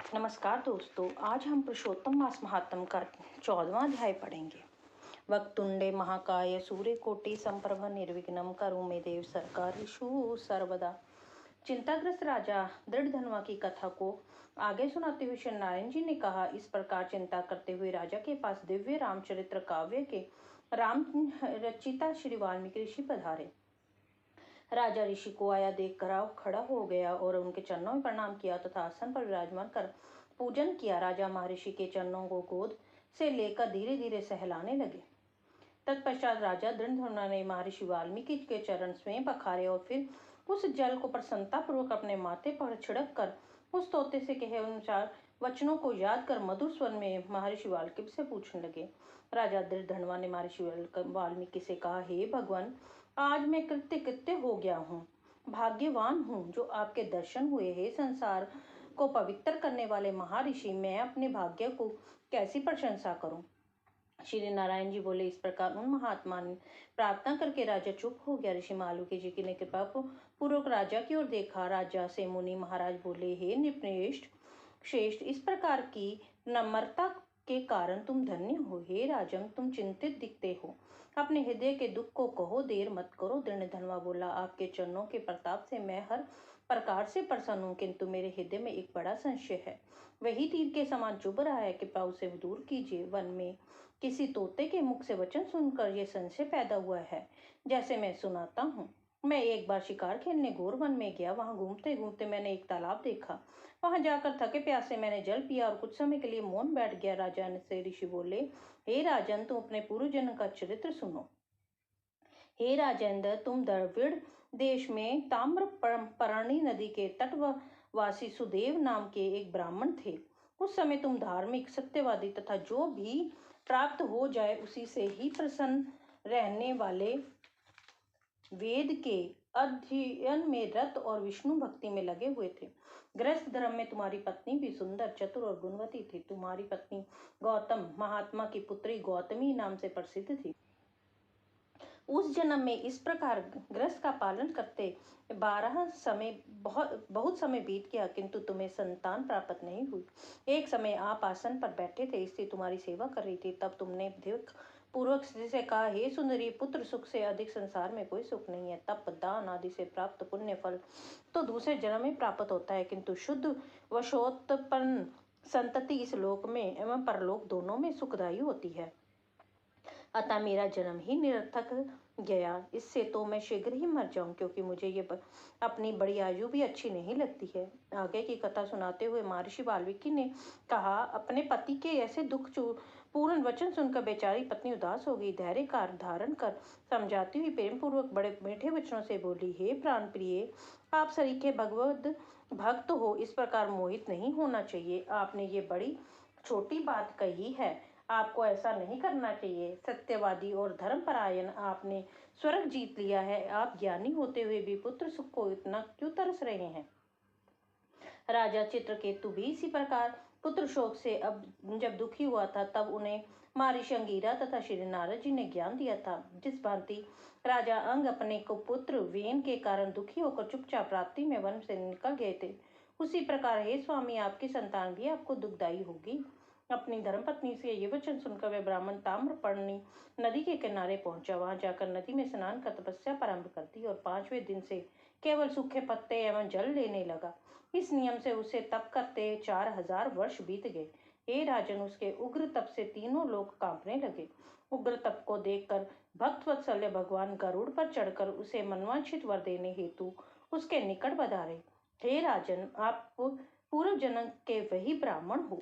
नमस्कार दोस्तों, आज हम पुरुषोत्तम मास महात्म का 14वां अध्याय पढ़ेंगे। वक्रतुंडे महाकाय सूर्यकोटि संप्रभ निर्विघ्नं करोमि देव सर्वकार्येषु सर्वदा। चिंताग्रस्त राजा दृढ़धनवा की कथा को आगे सुनाते हुए श्री नारायण जी ने कहा, इस प्रकार चिंता करते हुए राजा के पास दिव्य रामचरित्र काव्य के राम रचिता श्री वाल्मीकि ऋषि पधारे। राजा ऋषि को आया देख कर खड़ा हो गया और उनके चरणों में प्रणाम किया तथा आसन पर विराजमान कर पूजन किया। राजा महर्षि के चरणों को गोद से लेकर धीरे धीरे सहलाने लगे। तत्पश्चात राजा दृढ़धनुआ ने महर्षि वाल्मीकि के चरण स्वयं पखारे और फिर उस जल को प्रसन्नता पूर्वक अपने माथे पर छिड़क कर उस तोते से कहे अनुसार वचनों को याद कर मधुर स्वर में महर्षि वाल्मीकि से पूछने लगे। राजा दृढ़धनुआ ने महर्षि वाल्मीकि से कहा, हे भगवान, आज मैं कृत्य हो गया हूँ, भाग्यवान हूँ जो आपके दर्शन हुए। हे संसार को पवित्र करने वाले महर्षि, मैं अपने भाग्य को कैसी प्रशंसा करूं। श्री नारायण जी बोले, इस प्रकार उन महात्मा ने प्रार्थना करके राजा चुप हो गया। ऋषि मालूकी जी की ने कृपा पूर्वक राजा की ओर देखा। राजा से मुनि महाराज बोले, हे नृपेश्वर श्रेष्ठ, इस प्रकार की नम्रता के कारण तुम धन्य हो। हे राजन, तुम चिंतित दिखते हो, अपने हृदय के दुख को कहो, देर मत करो। दृढ़धनुआ बोला, आपके चरणों के प्रताप से मैं हर प्रकार से प्रसन्न हूँ, किंतु मेरे हृदय में एक बड़ा संशय है। वही तीर के समान चुभ रहा है, कृपया उसे दूर कीजिए। वन में किसी तोते के मुख से वचन सुनकर यह संशय पैदा हुआ है। जैसे मैं सुनाता हूँ, मैं एक बार शिकार खेलने घोर वन में गया। वहां घूमते घूमते मैंने एक तालाब देखा। वहां जाकर थके प्यासे मैंने जल पिया और कुछ समय के लिए मौन बैठ गया। राजा ने से ऋषि बोले, हे राजन, तुम अपने पूर्व जन्म का चरित्र सुनो। हे राजेंद्र, तुम द्रविड़ देश में ताम्रपर्णी नदी के तटवासी सुदेव नाम के एक ब्राह्मण थे। उस समय तुम धार्मिक, सत्यवादी तथा जो भी प्राप्त हो जाए उसी से ही प्रसन्न रहने वाले, वेद के अध्ययन में रत और विष्णु भक्ति में लगे हुए थे। गृहस्थ धर्म में तुम्हारी पत्नी भी सुंदर, चतुर और गुणवती थी। तुम्हारी पत्नी गौतम महात्मा की पुत्री गौतमी नाम से प्रसिद्ध थी। उस जन्म में इस प्रकार गृहस्थ का पालन करते बहुत समय बीत गया, किंतु तुम्हें संतान प्राप्त नहीं हुई। एक समय आप आसन पर बैठे थे, स्त्री तुम्हारी सेवा कर रही थी। तब तुमने देव पूर्वक स्त्री से कहा, हे सुंदरी, पुत्र सुख से अधिक संसार में कोई सुख नहीं है। तप दान आदि से प्राप्त पुण्य फल तो दूसरे जन्म में प्राप्त होता है, किंतु शुद्ध वशोत्पन्न संतति इस लोक में एवं परलोक दोनों में सुखदायी होती है। अतः मेरा जन्म ही निरर्थक गया। इससे तो मैं शीघ्र ही मर जाऊं, क्योंकि मुझे ये अपनी बड़ी आयु भी अच्छी नहीं लगती है। आगे की कथा सुनाते हुए महर्षि वाल्मीकि ने कहा, अपने पति के ऐसे दुख पूर्ण वचन सुनकर बेचारी पत्नी उदास हो गई। धैर्य का धारण कर समझाती हुई प्रेम पूर्वक बड़े मीठे वचनों से बोली, हे प्राण प्रिय, आप सरीखे भगवद भक्त हो, इस प्रकार मोहित नहीं होना चाहिए। आपने ये बड़ी छोटी बात कही है, आपको ऐसा नहीं करना चाहिए। सत्यवादी और धर्मपरायण, आपने स्वर्ग जीत लिया है। आप ज्ञानी होते हुए भी पुत्र सुख को इतना क्यों तरस रहे हैं। राजा चित्रकेतु भी इसी प्रकार पुत्र शोक से अब जब दुखी हुआ था, तब उन्हें महर्षि अंगिरा तथा श्री नारद जी ने ज्ञान दिया था। जिस भांति राजा अंग अपने को पुत्र वेन के कारण दुखी होकर चुपचाप रात्रि में वन से निकल गए थे, उसी प्रकार हे स्वामी, आपकी संतान भी आपको दुखदायी होगी। अपनी धर्मपत्नी से ये वचन सुनकर वह ब्राह्मण ताम्रपर्णी नदी के किनारे पहुंचा। वहां जाकर नदी में स्नान कर तपस्या प्रारंभ कर दी और 5वें दिन से केवल सूखे पत्ते एवं जल लेने लगा। इस नियम से उसे तप करते 4000 वर्ष बीत गए। हे राजन, उसके उग्र तप से तीनों लोग कांपने लगे। उग्र तप को देखकर भक्तवत्सल्य भगवान गरुड़ पर चढ़कर उसे मनवांछित वर देने हेतु उसके निकट पधारे। हे राजन, आप पूर्व जन्म के वही ब्राह्मण हो।